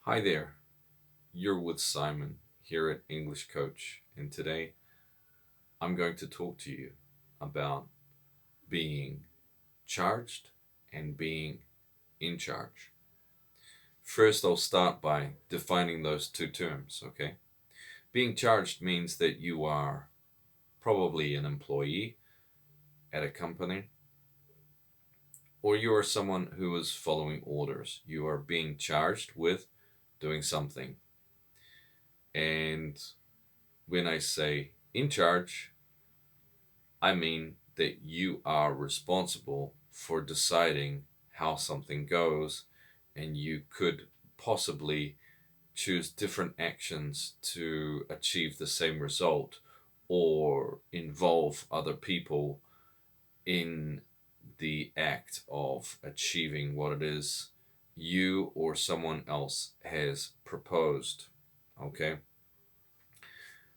Hi there, you're with Simon here at English Coach, and today I'm going to talk to you about being charged and being in charge. First, I'll start by defining those two terms, okay? Being charged means that you are probably an employee at a company, or you are someone who is following orders. You are being charged with doing something. And when I say in charge, I mean that you are responsible for deciding how something goes, and you could possibly choose different actions to achieve the same result or involve other people in the act of achieving what it is you or someone else has proposed. Okay?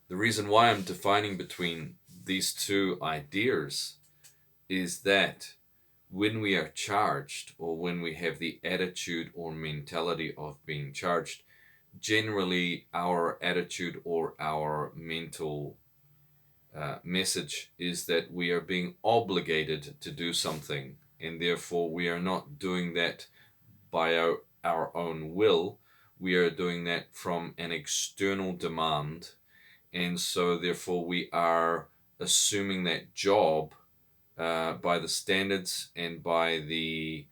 The reason why I'm defining between these two ideas is that when we are charged or when we have the attitude or mentality of being charged, generally our attitude or our mental message is that we are being obligated to do something, and therefore we are not doing that by our own will. We are doing that from an external demand, and so therefore we are assuming that job by the standards and by the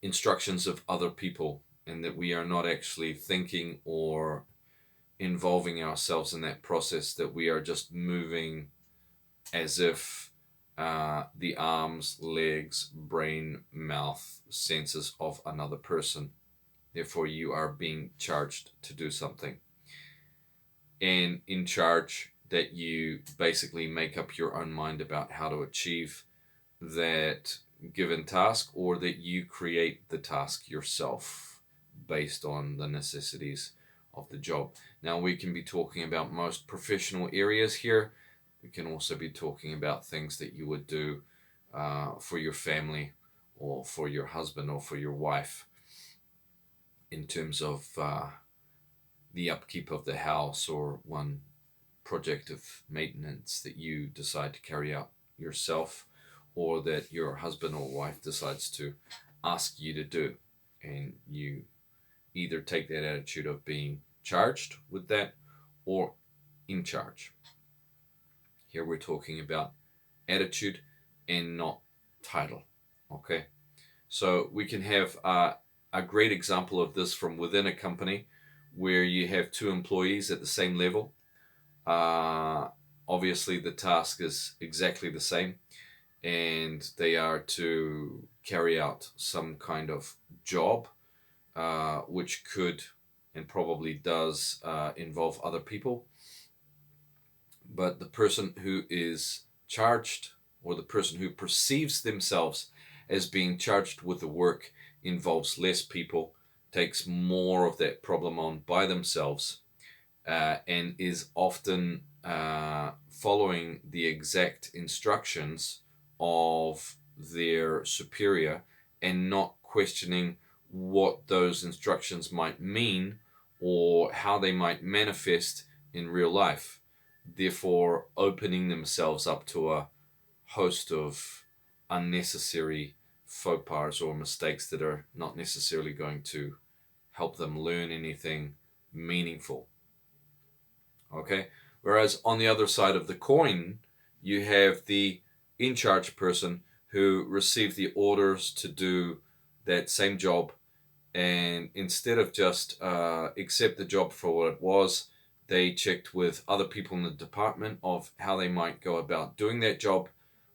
instructions of other people, and that we are not actually thinking or involving ourselves in that process, that we are just moving as if the arms, legs, brain, mouth, senses of another person. Therefore, you are being charged to do something. And in charge, that you basically make up your own mind about how to achieve that given task, or that you create the task yourself based on the necessities of the job. Now, we can be talking about most professional areas here. We can also be talking about things that you would do for your family or for your husband or for your wife in terms of the upkeep of the house, or one project of maintenance that you decide to carry out yourself, or that your husband or wife decides to ask you to do. And you either take that attitude of being charged with that or in charge. Here we're talking about attitude and not title. Okay, so we can have a great example of this from within a company where you have two employees at the same level. Uh, Obviously, the task is exactly the same, and they are to carry out some kind of job, which could and probably does involve other people. But the person who is charged, or the person who perceives themselves as being charged with the work, involves less people, takes more of that problem on by themselves, and is often following the exact instructions of their superior, and not questioning what those instructions might mean or how they might manifest in real life, therefore opening themselves up to a host of unnecessary faux pas or mistakes that are not necessarily going to help them learn anything meaningful. Okay? Whereas on the other side of the coin, you have the in charge person who received the orders to do that same job, and instead of just accept the job for what it was, they checked with other people in the department of how they might go about doing that job,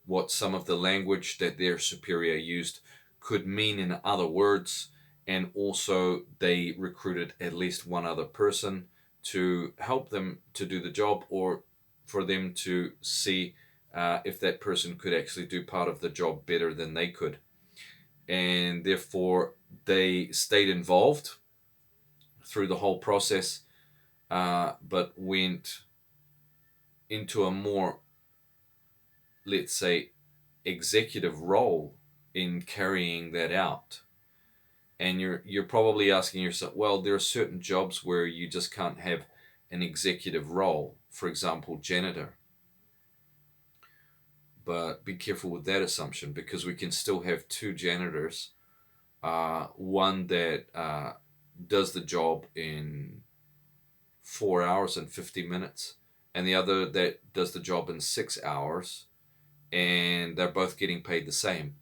what some of the language that their superior used could mean in other words, and also they recruited at least one other person to help them to do the job, or for them to see if that person could actually do part of the job better than they could. And therefore, they stayed involved through the whole process, but went into a more, let's say, executive role in carrying that out. And you're probably asking yourself, well, there are certain jobs where you just can't have an executive role, for example, janitor. But be careful with that assumption, because we can still have two janitors, one that does the job in 4 hours and 50 minutes, and the other that does the job in 6 hours, and they're both getting paid the same.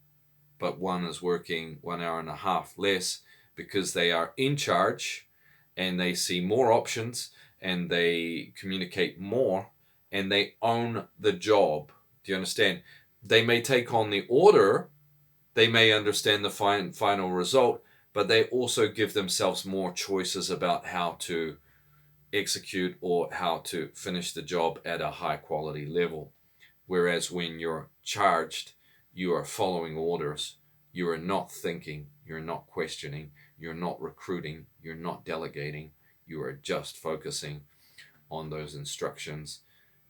But one is working 1 hour and a half less because they are in charge and they see more options and they communicate more and they own the job. Do you understand? They may take on the order, they may understand the final result, but they also give themselves more choices about how to execute or how to finish the job at a high quality level. Whereas when you're charged, you are following orders. You are not thinking. You're not questioning. You're not recruiting. You're not delegating. You are just focusing on those instructions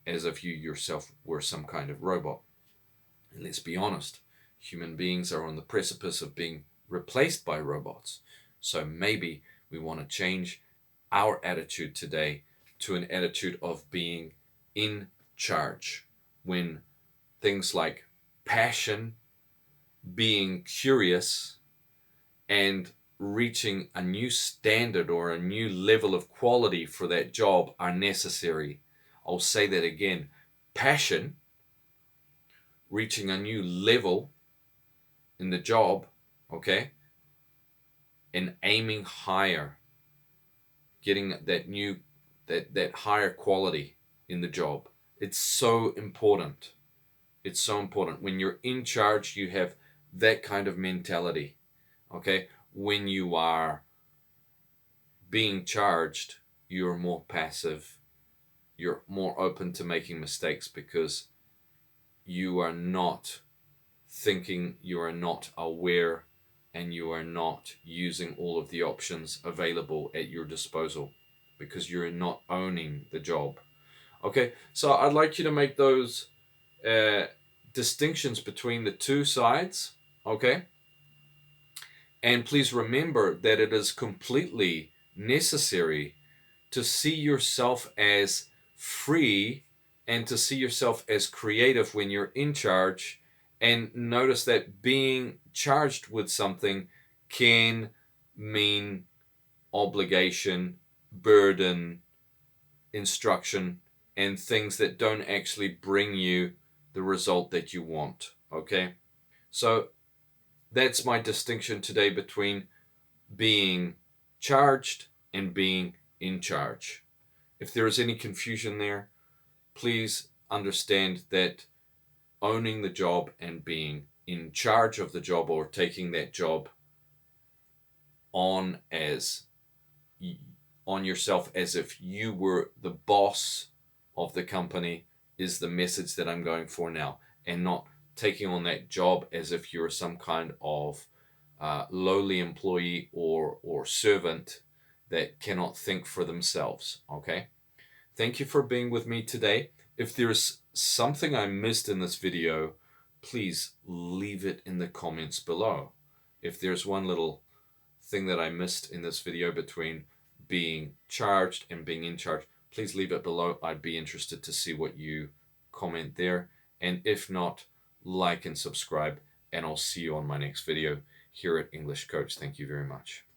as if you yourself were some kind of robot. And let's be honest, human beings are on the precipice of being replaced by robots. So maybe we want to change our attitude today to an attitude of being in charge, when things like passion, being curious, and reaching a new standard or a new level of quality for that job are necessary. I'll say that again. Passion, reaching a new level in the job, okay, and aiming higher, getting that higher quality in the job. It's so important. It's so important. When you're in charge, you have that kind of mentality. Okay? When you are being charged, you're more passive. You're more open to making mistakes because you are not thinking, you are not aware, and you are not using all of the options available at your disposal because you're not owning the job. Okay? So I'd like you to make those distinctions between the two sides, okay? And please remember that it is completely necessary to see yourself as free and to see yourself as creative when you're in charge. And notice that being charged with something can mean obligation, burden, instruction, and things that don't actually bring you the result that you want. Okay? So that's my distinction today between being charged and being in charge. If there is any confusion there, please understand that owning the job and being in charge of the job, or taking that job on as on yourself as if you were the boss of the company, is the message that I'm going for now, and not taking on that job as if you're some kind of lowly employee or servant that cannot think for themselves. Okay? Thank you for being with me today. If there's something I missed in this video, please leave it in the comments below. If there's one little thing that I missed in this video between being charged and being in charge, please leave it below. I'd be interested to see what you comment there. And if not, like and subscribe, and I'll see you on my next video here at English Coach. Thank you very much.